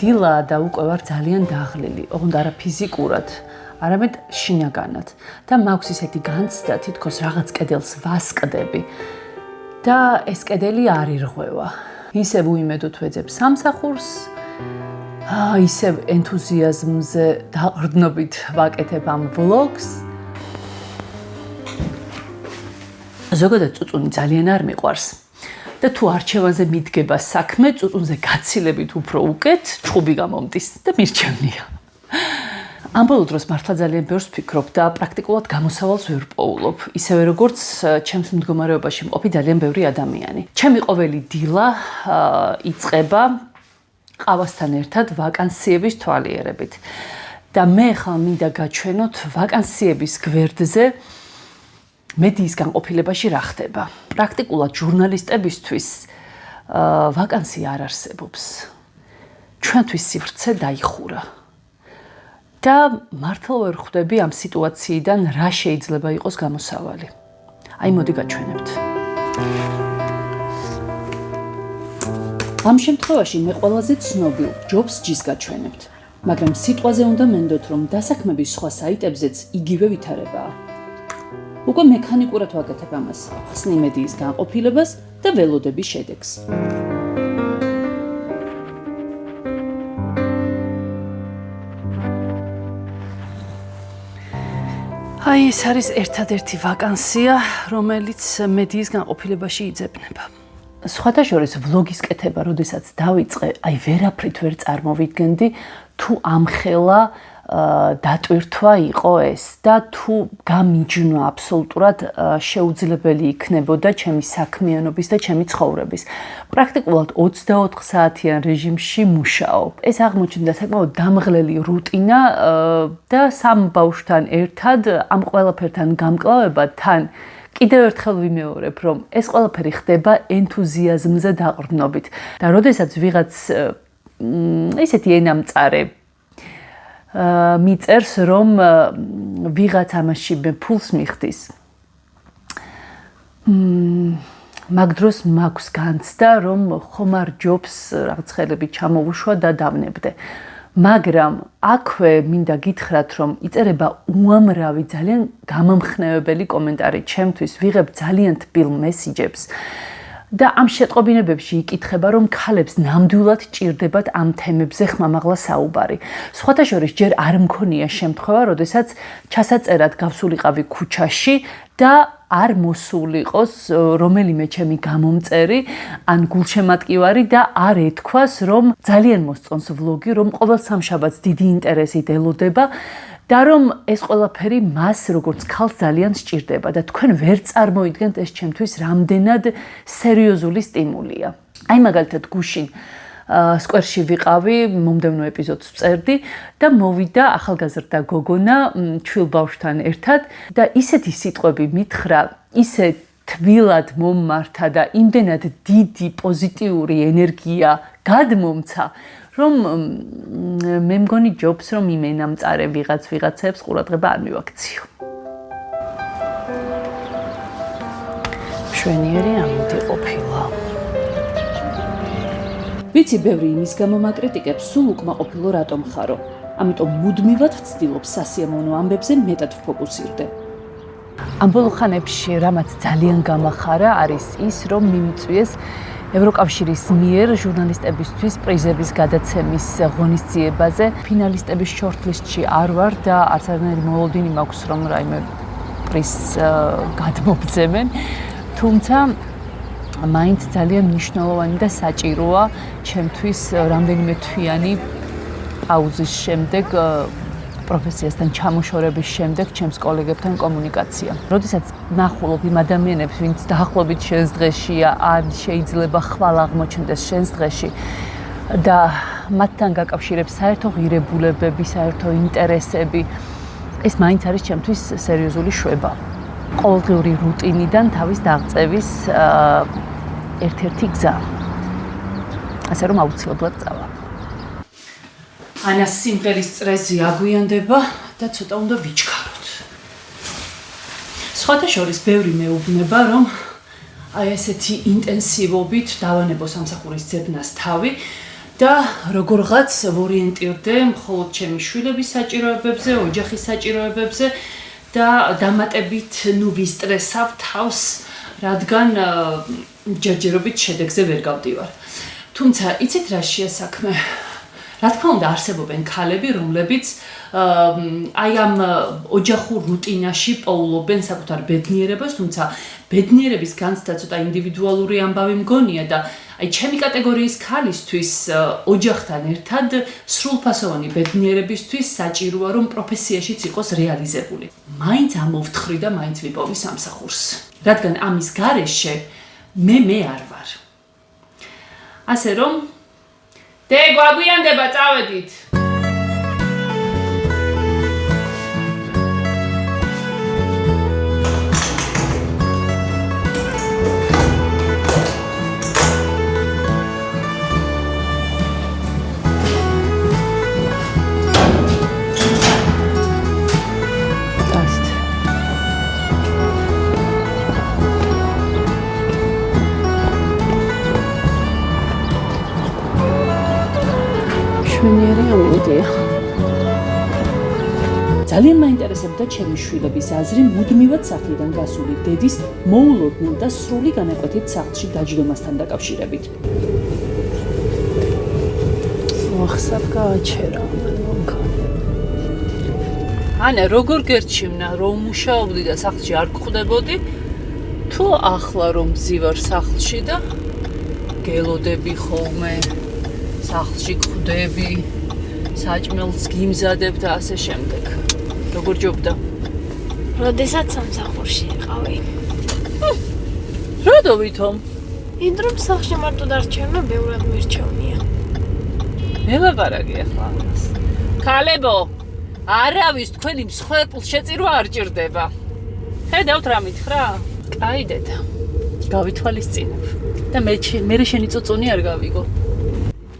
დილა და უკვე ვარ ძალიან დაღლილი, ოღონდ არა ფიზიკურად, არამედ შინაგანად. და მაქვს ისეთი განცდა, თითქოს რაღაც კედელს ვასყდები და ეს კედელი არ ირღვევა. ისევ უიმედოდ ვეძებ სამსახურს, ისევ ენთუზიაზმზე დაყრდნობით ვაკეთებ ამ ვლოგს. ზოგადად წუწუნი ძალიან არ მიყვარს. და თუ არჩევანზე მიდგება საქმე, წუწუნზე გაცილებით უფრო უკეთ, ჩხუბი გამომდის და მირჩევნია. ამ ბოლო დროს მართლა ძალიან ბევრს ვფიქრობ და პრაქტიკულად გამოსავალს ვერ პოულობ, ისევე როგორც ჩემს მდგომარეობაში მყოფი ძალიან ბევრი ადამიანი. ჩემი ყოველი დილა იწყება ყავასთან ერთად ვაკანსიების თვალიერებით. და მე ხალ მინდა გაჩვენოთ ვაკანსიების გვერდზე მედიის განყოფილებაში რა ხდება. პრაქტიკულად ჟურნალისტებისთვის ვაკანსია არ არსებობს. ჩვენთვის სივრცე დაიხურა. და მართლა ვერ ხვდები ამ სიტუაციიდან რა შეიძლება იყოს გამოსავალი. აი მოდი გაჩვენებთ. ამ შემთხვევაში მე ყველაზე ცნობილ ჯობს-ჯის გაჩვენებთ. მაგრამ სიტყვაზე უნდა მენდოთ, რომ დასაქმების სხვა საიტებზეც იგივე ვითარებაა. უკვე მექანიკურად ვაკეთებ ამას, ხსნი მედიის განყოფილებას და ველოდების შედეგს. აი ეს არის ერთადერთი ვაკანსია, რომელიც მედიის განყოფილებაში იძებნება. სხვათა შორის ვლოგის კეთება, როდესაც დავიწყე, აი ვერაფრით ვერ წარმოვიდგენდი, თუ ამხელა დატვირთვა იყო ეს და თუ გამიჯნა აბსოლუტურად შეუძლებელი იქნებოდა ჩემი საქმიანობის და ჩემი ცხოვრების. პრაქტიკულად 24 საათიან რეჟიმში მუშაობ. ეს აღმოჩნდა საკმაოდ დამღლელი რუტინა და სამ ბავშვთან ერთად ამ ყველაფერთან გამკლავება თან კიდევ ერთხელ ვიმეორებ, რომ ეს ყველაფერი ხდება ენთუზიაზმზე დაყრდნობით. და როდესაც ვიღაც ესეთი ენამწარე მიწერს, რომ ვიღაც ამაში ფულს მიხდის. მაგ დროს მაქვს განცდა, რომ ხომ არ ჯობს რაღაც ხელები ჩამოვუშვა და დავნებდე. მაგრამ აქვე მინდა გითხრათ, რომ იწერება უამრავი ძალიან გამამხნევებელი კომენტარი ჩემთვის, ვიღებ ძალიან თბილ მესიჯებს. და ამ შეტყობინებებში იკითხება, რომ ქალებს ნამდვილად ჭირდებათ ამ თემებზე ხმამაღლა საუბარი. სხვათა შორის ჯერ არ მქონია შემთხვევა, როდესაც ჩასაწერად გავსულიყავი ქუჩაში და არ მოსულიყოს რომელიმე ჩემი გამომწერი ან გულშემატკივარი და არ ეთქვას, რომ ძალიან მოსწონს ვლოგი, რომ ყოველ სამშაბათს დიდი ინტერესით ელოდება და რომ ეს ყველაფერი მას როგორც ქალს ძალიან სჭირდება და თქვენ ვერ წარმოიდგენთ ეს ჩემთვის რამდენად სერიოზული სტიმულია. აი მაგალითად გუშინ სკვერში ვიყავი, მომდევნო ეპიზოდს ვწერდი და მოვიდა ახალგაზრდა გოგონა ჩვილ ბავშვთან ერთად და ისეთი სიტყვები მითხრა, ისე თბილად მომმართა და იმდენად დიდი პოზიტიური ენერგია გადმომცა, რომ მე მგონი ჯობს, რომ იმენამწარე ვიღაცებს ყურადღება არ მივაქციო. მშვენიერი ამოდი ყოფილა. ვიცი, ბევრი იმის გამო მაკრიტიკებს სულ უკმაყოფილო რატომ ხარო. ამიტომ მუდმივად ვცდილობ სასიამოვნო ამბებზე მეტად ვფოკუსირდე. ამ ბოლო ხანებში რამაც ძალიან გამახარა არის ის, რომ მიმიწვიეს ევროკავშირის მიერ ჟურნალისტებისთვის პრიზების გადაცემის ღონისძიებაზე. ფინალისტების შორტლისტში არ ვარ და არც არანაირი მოლოდინი მაქვს, რომ რაიმე პრიზს გადმობძებენ. თუმცა მაინც ძალიან მნიშვნელოვანი და საჭიროა ჩემთვის რამდენიმე თვიანი პაუზის შემდეგ, პროფესიასთან ჩამოშორების შემდეგ ჩემს კოლეგებთან კომუნიკაცია. როდესაც ნახულობ იმ ადამიანებს, ვინც დაახლოებით შენს დღეშია, ან შეიძლება ხვალ აღმოჩნდეს შენს დღეში და მათთან გაკავშირებს საერთო ღირებულებები, საერთო ინტერესები, ეს მაინც არის ჩემთვის სერიოზული შვება. ყოველდღიური რუტინიდან თავის დაღწევის ერთ-ერთი გზა. ასე რომ აუცილებლად წავა. ანას სიმღერის წრეზე აგვიანდება და ცოტა უნდა ვიჩქაროთ. სხვათა შორის ბევრი მეუბნება, რომ აი ესეთი ინტენსივობით დავანებო სამსახურის ძებნას თავი და როგორღაც ვორიენტირდე მხოლოდ ჩემი შვილების საჭიროებებზე, ოჯახის საჭიროებებზე და დამატებით ვისტრესავ თავს, რადგან ჯერჯერობით შედეგზე ვერ გავდივარ. თუმცა იცით რა შეასაქმე? რა თქმა უნდა არსებობენ ქალები, რომლებიც აი ამ ოჯახურ რუტინაში პოულობენ საკუთარ ბედნიერებას, თუმცა ბედნიერების განცდა ცოტა ინდივიდუალური ამბავი მგონია და აი ჩემი კატეგორიის ქალისთვის ოჯახთან ერთად სრულფასოვანი ბედნიერებისთვის საჭიროა რომ პროფესიაშიც იყოს რეალიზებული. მაინც ამოვთხრი და მაინც ვიპოვი სამსახურს. რადგან ამის გარეშე მე არ ვარ. ასე რომ გვაგვიანდება წავედით. ძალიან მაინტერესებდა ჩემი შვილების აზრი მუდმივად სახლიდან გასული დედის მოულოდნელ და სრული განაკვეთით სახლში დაჯდომასთან დაკავშირებით. ახსად გააჩერა ანა როგორ გერჩივნა რომ მუშაობდი და სახლში არ გხვდებოდი თუ ახლა რომ მზივარ სახლში და გელოდები ხოლმე სახლში გხვდები საჭმელს გიმზადებ და ასე შემდეგ. როგორ ჯობდა? როდესაც სამსახურში იყავი. როდო ვითომ? იმ დროს სახლში მარტო დარჩენა ბევრად მირჩევნია. მელაპარაკი ახლა ამას. ქალებო, არავის თქვენი მსხვერპლს შეწირვა არ ჭირდება. ხედავთ რა მითხრა? კაი დედა. გავითვალისწინებ და მე შენი წუწუნი არ გავიგო.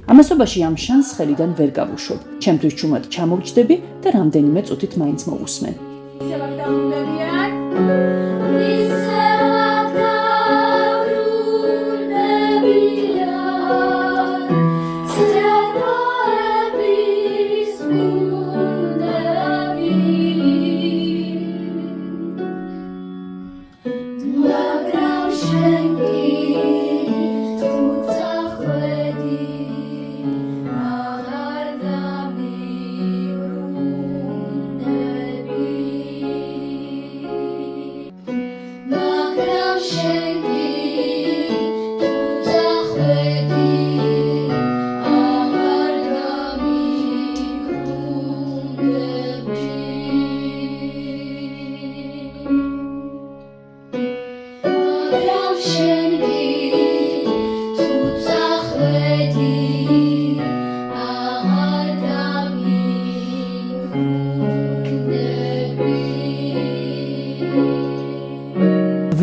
ამასობაში ამ შანსს ხელიდან ვერ გავუშვებ. ჩემთვის ჩუმად ჩამოვჯდები და რამდენიმე წუთით მაინც მოვუსმენ.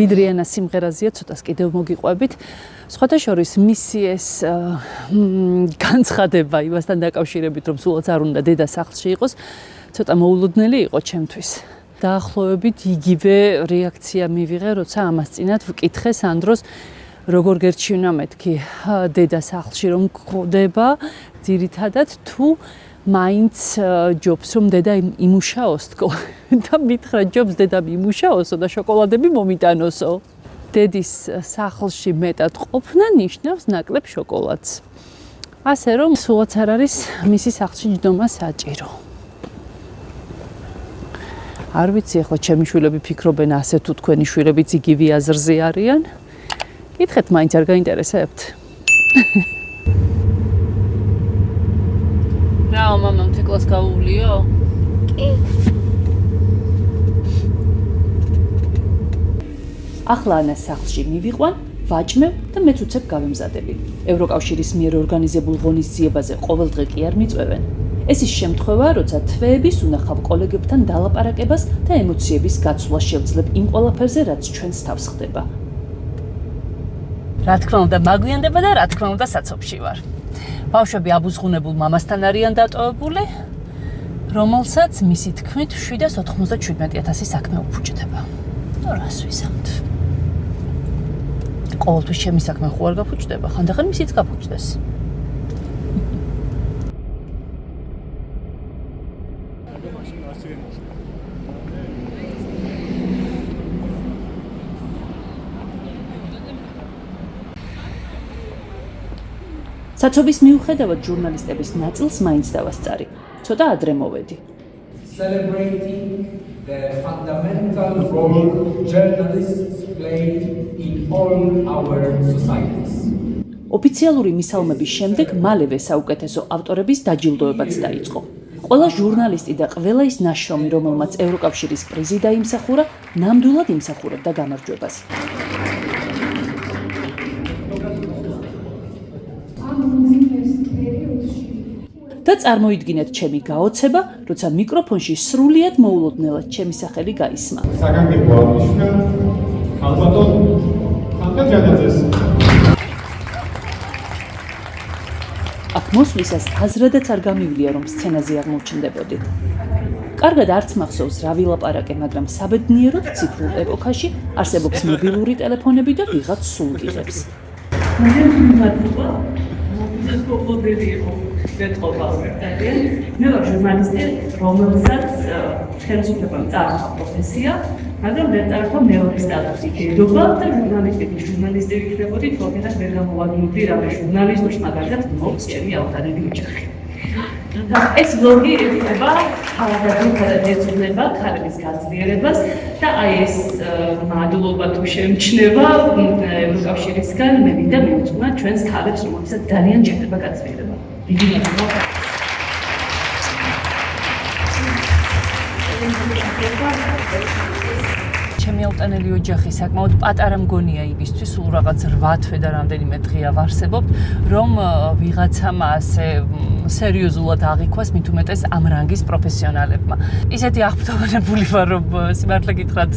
ვიდრიანა სიმღერაზეა ცოტას კიდევ მოგიყვებით. სხვათა შორის მისი ეს განცხადება იმასთან დაკავშირებით, რომ სულაც არ უნდა დედა სახლში იყოს, ცოტა მოულოდნელი იყო ჩემთვის. დაახლოებით იგივე რეაქცია მივიღე, როცა ამას წინათ ვკითხე სანდროს, როგორ გერჩივნა მეთქი დედა სახლში რომ გხვდება, ძირითადად თუ მაინც ჯობს რომ დედა იმუშაოსო და მითხრა ჯობს დედამ იმუშაოსო და შოკოლადები მომიტანოსო. დედის სახლში მეტად ყოფნა ნიშნავს ნაკლებ შოკოლადს. ასე რომ სულაც არ არის მისი სახლში ჯდომა საჭირო. არ ვიცი ახლა ჩემი შვილები ფიქრობენ ასე თუ თქვენი შვილებიც იგივე აზრზე არიან. კითხეთ მაინც არ გაინტერესებთ? რა მამამ თეკლას გავუვლიო? კი. ახლა ანას სახლში მივიყვან, ვაჭმევ და მეც უცებ გავემზადები. ევროკავშირის მიერ ორგანიზებულ ღონისძიებაზე ყოველ დღე კი არ მიწვევენ. ეს ის შემთხვევაა, როცა თვეების უნახავ კოლეგებთან დალაპარაკებას და ემოციების გაცვლას შევძლებ იმ ყველაფერზე, რაც ჩვენს თავს ხდება. რა თქმა უნდა, მაგვიანდება და რა თქმა უნდა, საცობში ვარ. ბავშვები აბუზღუნებულ მამასთან არიან დატოვებული, რომელსაც მისი თქმით 797,000 საქმე უფუჭდება. ნუ რას ვიზამთ? ყოველთვის ჩემი საქმე ხო არ გაფუჭდება, ხანდახან მისიც გაფუჭდეს. საცობის მიუხედავად ჟურნალისტების ნაწილს მაინც დავასწარი. ცოტა ადრე მოვედი. Celebrating the fundamental role journalists play in all our societies. ოფიციალური მისალმების შემდეგ მალევე საუკეთესო ავტორების დაჯილდოებაც დაიწყო. ყველა ჟურნალისტი და ყველა ის ნაშრომი, რომელმაც ევროკავშირის პრიზი დაიმსახურა, ნამდვილად იმსახურებდა გამარჯვებას. და წარმოიდგინეთ ჩემი გაოცება, როცა მიკროფონში სრულიად მოულოდნელად ჩემი სახელი გაისმა. საგანგებო აღნიშნა ალბათო ხანდა ჯანაძეს. აქ მოსვლისას აზრადაც არ გამივლია, რომ სცენაზე აღმოჩნდებოდი. კარგად არც მახსოვს რა ვილაპარაკე, მაგრამ საბედნიეროდ ციფრულ ეპოქაში არსებობს მობილური ტელეფონები და ვიღაც სულ გიღებს. მე ვარ ჟურნალისტი, რომელსაც ხელისუფლებამ წაართვა პროფესია, მაგრამ ვერ წაართვა მეორე სტატუსი. ჯერდობა და ჟურნალისტი ვიქნებოდი, თორემ ვერ გამოვაგებდი რამე ჟურნალისტურს, მაგალითად მოხს ჩემი ავტანები ოჯახი. ეს ბლოგი ეხება ხალხად ეძღვნება ქალების გაძლიერებას და აი ეს მადლობა თუ შემჩნევა ევროკავშირისგან მე მინდა მივუძღვნა ჩვენს ქალებს, რომელსაც ძალიან ჯერდება გაძლიერება. დიდი მადლობა. ჩემი ავტანელი ოჯახი საკმაოდ პატარა მგონია იმისთვის, სულ რაღაც 8 თვე და რამდენიმე დღეა ვარსებობ, რომ ვიღაცამ ასე სერიოზულად აღიქვას, მით უმეტეს ამ რანგის პროფესიონალებმა. ისეთი აღფრთოვანებული ვარ, რომ სიმართლე გითხრათ,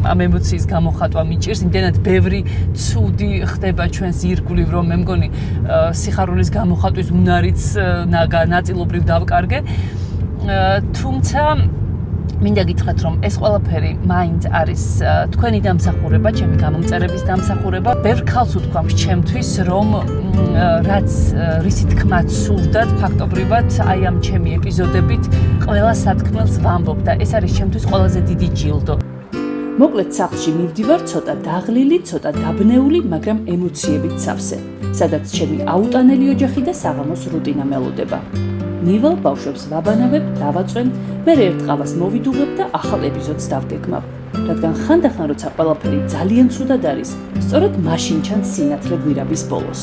ამ ემოციის გამოხატვა მიჭირს, იმდენად ბევრი ცუდი ხდება ჩვენს ირგვლივ, რომ მე მგონი სიხარულის გამოხატვის უნარიც ნაწილობრივ დავკარგე. თუმცა მინდა გითხრათ, რომ ეს ყველაფერი მაინც არის თქვენი დამსახურება, ჩემი გამომწერების დამსახურება. ბევრ ქალს უთქვამს ჩემთვის, რომ რაც რისი თქმაც სურდათ, ფაქტობრივად აი ამ ჩემი ეპიზოდებით ყველა სათქმელს ვამბობ და ეს არის ჩემთვის ყველაზე დიდი ჯილდო. მოკლედ სახლში მივდივარ ცოტა დაღლილი, ცოტა დაბნეული, მაგრამ ემოციებით სავსე, სადაც ჩემი აუტანელი ოჯახი და საღამოს რუტინა მელოდება. ნივალ ბავშვებს ვაბანავებ, დავაწვენ, მე ერთ ყავას მოვიდუღებ და ახალ ეპიზოდს დავგეგმავ. რადგან ხანდახან როცა ყველაფერი ძალიან ცუდად არის, სწორედ მაშინ ჩანს სინათლე გვირაბის ბოლოს.